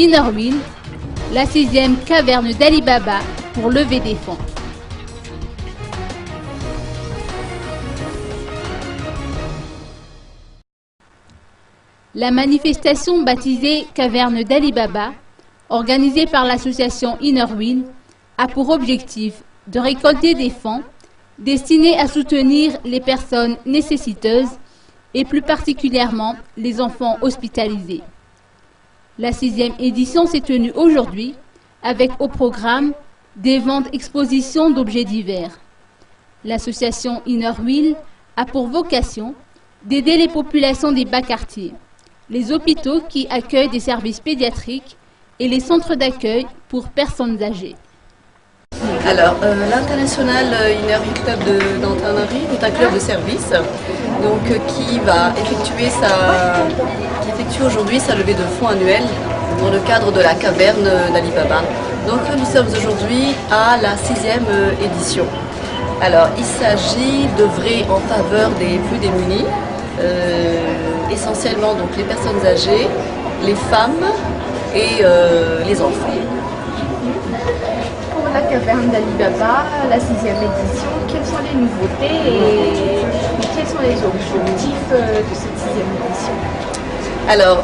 Innerwheel, la 6e caverne d'Ali Baba pour lever des fonds. La manifestation baptisée Caverne d'Ali Baba, organisée par l'association Innerwheel, a pour objectif de récolter des fonds destinés à soutenir les personnes nécessiteuses et plus particulièrement les enfants hospitalisés. La 6e édition s'est tenue aujourd'hui avec au programme des ventes-expositions d'objets divers. L'association Innerwheel a pour vocation d'aider les populations des bas quartiers, les hôpitaux qui accueillent des services pédiatriques et les centres d'accueil pour personnes âgées. Alors, l'International Innerwheel Club d'Antananarivo est un club de service donc, qui effectue aujourd'hui sa levée de fonds annuelle dans le cadre de la caverne d'Ali Baba. Donc nous sommes aujourd'hui à la 6e édition. Alors, il s'agit d'œuvrer en faveur des plus démunis, essentiellement donc, les personnes âgées, les femmes et les enfants. Pour la caverne d'Ali Baba, la 6e édition, quelles sont les nouveautés et quels sont les objectifs de cette 6e édition? Alors,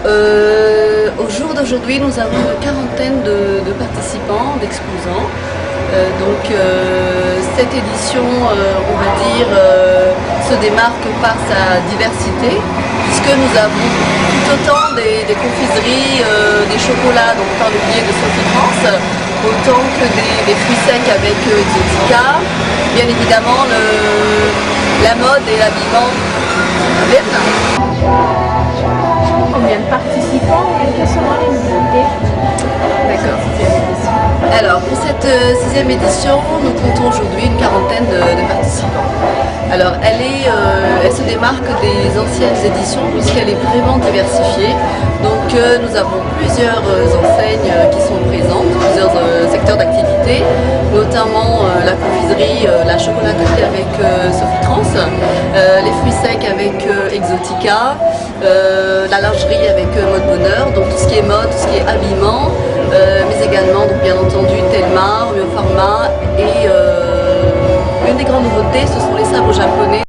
au jour d'aujourd'hui, nous avons une quarantaine de participants, d'exposants. Cette édition, on va dire, se démarque par sa diversité, puisque nous avons tout autant des confiseries, des chocolats donc par le biais de Sophie France, autant que des fruits secs avec Exotica, bien évidemment la mode et l'habillement viennent. Combien de participants et quelles sont les nouveautés? D'accord. Alors, pour cette 6e édition, nous comptons aujourd'hui une quarantaine de participants. Alors, elle se démarque des anciennes éditions puisqu'elle est vraiment diversifiée. Donc, nous avons plusieurs enseignes qui sont présentes, plusieurs secteurs d'activité, notamment la confiserie, la chocolaterie avec Sophie Trans, les fruits secs avec Exotica, la lingerie avec Mode Bonheur, donc tout ce qui est mode, tout ce qui est habillement, mais également donc, bien entendu Telma, Romeo Pharma et une des grandes nouveautés ce sont les sabres japonais.